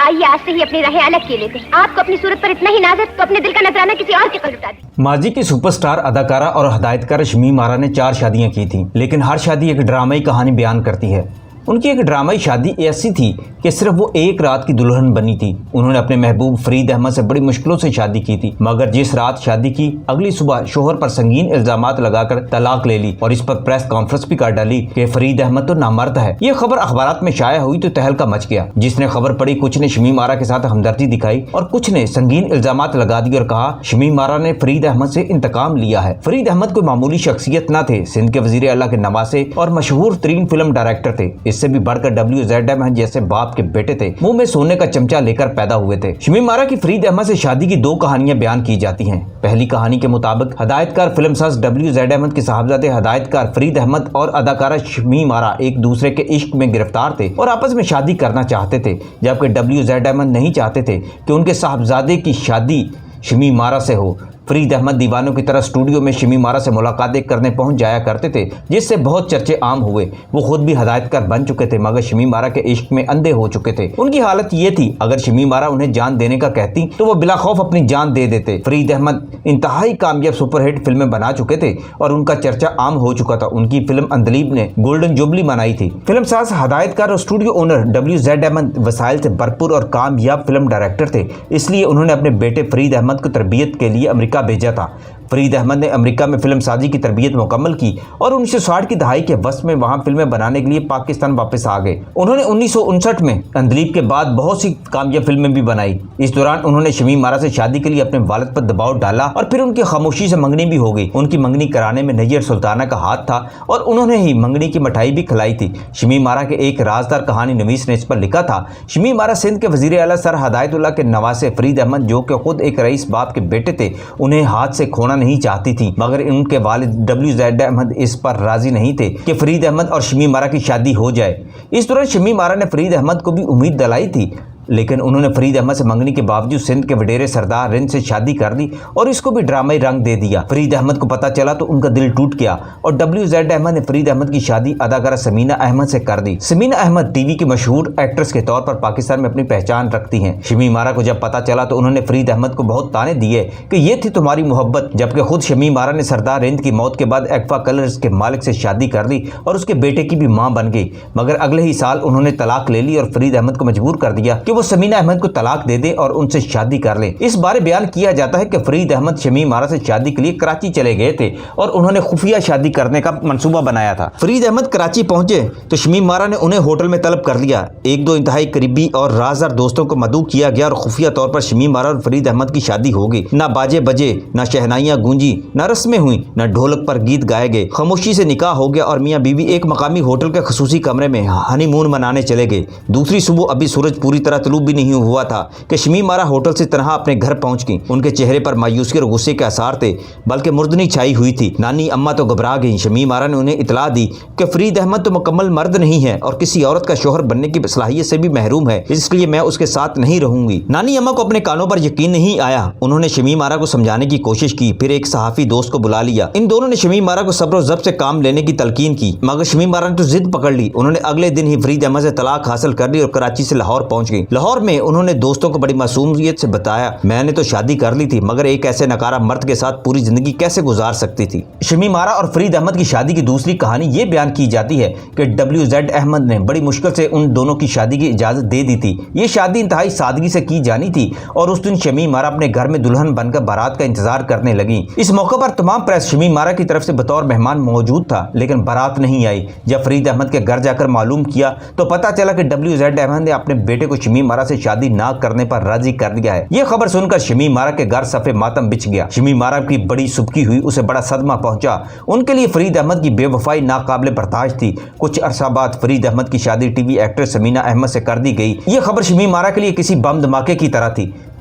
آئیے آج سے ہی اپنی راہیں الگ کیے لیتے ہیں. آپ کو اپنی صورت پر اتنا ہی ناز ہے تو اپنے دل کا نذرانہ کسی اور کے پر لٹا دیں. ماضی کی سپر سٹار اداکارہ اور ہدایتکار شمیم آرا نے 4 شادیاں کی تھیں، لیکن ہر شادی ایک ڈرامائی کہانی بیان کرتی ہے. ان کی ایک ڈرامائی شادی ایسی تھی کہ صرف وہ ایک رات کی دلہن بنی تھی. انہوں نے اپنے محبوب فرید احمد سے بڑی مشکلوں سے شادی کی تھی، مگر جس رات شادی کی اگلی صبح شوہر پر سنگین الزامات لگا کر طلاق لے لی اور اس پر پریس کانفرنس بھی کر ڈالی کہ فرید احمد تو نامرد ہے. یہ خبر اخبارات میں شائع ہوئی تو تہلکہ مچ گیا. جس نے خبر پڑھی کچھ نے شمیم آرا کے ساتھ ہمدردی دکھائی اور کچھ نے سنگین الزامات لگا دی اور کہا شمیم آرا نے فرید احمد سے انتقام لیا ہے. فرید احمد کوئی معمولی شخصیت نہ تھے، سندھ کے وزیر اعلیٰ کے نواسے اور مشہور ترین فلم ڈائریکٹر تھے. اس سے بھی بڑھ کر WZ احمد جیسے باپ کے بیٹے تھے، منہ میں سونے کا چمچہ لے کر پیدا ہوئے تھے. شمیم آرا کی فرید احمد سے شادی کی 2 کہانیاں بیان کی جاتی ہیں. پہلی کہانی کے مطابق ہدایتکار فلم ساز WZ احمد کے صاحبزادے ہدایتکار فرید احمد اور اداکارہ شمیم آرا ایک دوسرے کے عشق میں گرفتار تھے اور آپس میں شادی کرنا چاہتے تھے، جبکہ WZ احمد نہیں چاہتے تھے کہ ان کے صاحبزادے کی شادی شمیم آرا سے ہو. فرید احمد دیوانوں کی طرح اسٹوڈیو میں شمیم آرا سے ملاقاتیں کرنے پہنچ جایا کرتے تھے، جس سے بہت چرچے عام ہوئے. وہ خود بھی ہدایتکار بن چکے تھے مگر شمیم آرا کے عشق میں اندھے ہو چکے تھے. ان کی حالت یہ تھی اگر شمیم آرا انہیں جان دینے کا کہتی تو وہ بلا خوف اپنی جان دے دیتے. فرید احمد انتہائی کامیاب سپر ہٹ فلمیں بنا چکے تھے اور ان کا چرچا عام ہو چکا تھا. ان کی فلم اندلیب نے گولڈن جوبلی منائی تھی. فلم ساز ہدایتکار اور اسٹوڈیو اونر WZ احمد وسائل سے بھرپور اور کامیاب فلم ڈائریکٹر تھے، اس لیے انہوں نے اپنے بیٹے فرید احمد کو تربیت کے لیے امریکہ بھیجا تھا. فرید احمد نے امریکہ میں فلم سازی کی تربیت مکمل کی اور 1960 کی دہائی کے وسط میں وہاں فلمیں بنانے کے لیے پاکستان واپس آ گئے. انہوں نے 1959 میں اندلیب کے بعد بہت سی کامیاب فلمیں بھی بنائی. اس دوران انہوں نے شمیم آرا سے شادی کے لیے اپنے والد پر دباؤ ڈالا اور پھر ان کی خاموشی سے منگنی بھی ہو گئی. ان کی منگنی کرانے میں نیّر سلطانہ کا ہاتھ تھا اور انہوں نے ہی منگنی کی مٹھائی بھی کھلائی تھی. شمیم آرا کے ایک رازدار کہانی نویس نے اس پر لکھا تھا شمیم آرا سندھ کے وزیر اعلیٰ سر ہدایت اللہ کے نواسے فرید احمد جو کہ خود ایک رئیس باپ کے بیٹے تھے انہیں ہاتھ سے کھونا نہیں چاہتی تھی، مگر ان کے والد WZ احمد اس پر راضی نہیں تھے کہ فرید احمد اور شمیم آرا کی شادی ہو جائے. اس دوران شمیم آرا نے فرید احمد کو بھی امید دلائی تھی، لیکن انہوں نے فرید احمد سے منگنی کے باوجود سندھ کے وڈیرے سردار رند سے شادی کر دی اور اس کو بھی ڈرامائی رنگ دے دیا. فرید احمد کو پتہ چلا تو ان کا دل ٹوٹ گیا اور WZ احمد نے فرید احمد کی شادی اداکارہ سمینہ احمد سے کر دی. سمینہ احمد ٹی وی کی مشہور ایکٹریس کے طور پر پاکستان میں اپنی پہچان رکھتی ہیں. شمیم آرا کو جب پتہ چلا تو انہوں نے فرید احمد کو بہت طعنے دیے کہ یہ تھی تمہاری محبت، جبکہ خود شمیم آرا نے سردار رند کی موت کے بعد ایکوا کلرز کے مالک سے شادی کر لی اور اس کے بیٹے کی بھی ماں بن گئی. مگر اگلے ہی سال انہوں نے طلاق لے لی اور فرید احمد کو مجبور کر دیا کہ وہ سمینہ احمد کو طلاق دے دے اور ان سے شادی کر لے. اس بارے بیان کیا جاتا ہے کہ فرید احمد شمیم آرا سے شادی کے لیے کراچی چلے گئے تھے اور انہوں نے خفیہ شادی کرنے کا منصوبہ بنایا تھا. فرید احمد کراچی پہنچے تو شمیم آرا نے انہیں ہوٹل میں طلب کر لیا. 1-2 انتہائی قریبی اور رازدار دوستوں کو مدعو کیا گیا اور خفیہ طور پر شمیم آرا اور فرید احمد کی شادی ہو گئی. نہ باجے بجے، نہ شہنائیاں گونجی، نہ رسمیں ہوئیں، نہ ڈھولک پر گیت گائے گئے. خاموشی سے نکاح ہو گیا اور میاں بیوی ایک مقامی ہوٹل کے خصوصی کمرے میں ہنی مون منانے چلے گئے. دوسری صبح ابھی سورج پوری طرح طلوع بھی نہیں ہوا تھا کہ شمیم آرا ہوٹل سے تنہا اپنے گھر پہنچ گئی. ان کے چہرے پر مایوسی اور غصے کے آثار تھے، بلکہ مردنی چھائی ہوئی تھی. نانی اماں تو گھبرا گئیں. شمیم آرا نے انہیں اطلاع دی کہ فرید احمد تو مکمل مرد نہیں ہے اور کسی عورت کا شوہر بننے کی صلاحیت سے بھی محروم ہے، اس لیے میں اس کے ساتھ نہیں رہوں گی. نانی اماں کو اپنے کانوں پر یقین نہیں آیا. انہوں نے شمیم آرا کو سمجھانے کی کوشش کی، پھر ایک صحافی دوست کو بلا لیا. ان دونوں نے شمیم آرا کو صبر و ضبط سے کام لینے کی تلقین کی، مگر شمیم آرا نے تو ضد پکڑ لی. انہوں نے اگلے دن ہی فرید احمد سے طلاق حاصل کر لی اور کراچی سے لاہور پہنچ گئی. لاہور میں انہوں نے دوستوں کو بڑی معصومیت سے بتایا میں نے تو شادی کر لی تھی، مگر ایک ایسے ناکارہ مرد کے ساتھ پوری زندگی کیسے گزار سکتی تھی. شمیم آرا اور فرید احمد کی شادی کی دوسری کہانی یہ بیان کی جاتی ہے کہ WZ احمد نے بڑی مشکل سے ان دونوں کی شادی کی اجازت دے دی تھی. یہ شادی انتہائی سادگی سے کی جانی تھی اور اس دن شمیم آرا اپنے گھر میں دلہن بن کر بارات کا انتظار کرنے لگیں. اس موقع پر تمام پریس شمیم آرا کی طرف سے بطور مہمان موجود تھا، لیکن بارات نہیں آئی. جب فرید احمد کے گھر جا کر معلوم کیا تو پتہ چلا کہ WZ احمد نے اپنے بیٹے کو شمیم آرا سے شادی نہ کرنے پر راضی کر دیا ہے. یہ خبر سن کر شمیم آرا کے گھر صفے ماتم بچھ گیا. شمیم آرا کی بڑی سبکی ہوئی، اسے بڑا صدمہ پہنچا. ان کے لیے فرید احمد کی بے وفائی ناقابل برداشت تھی. کچھ عرصہ بعد فرید احمد کی شادی TV actor Samina Ahmed سے کر دی گئی. یہ خبر شمیم آرا کے لیے کسی بم دھماکے کی طرح تھی.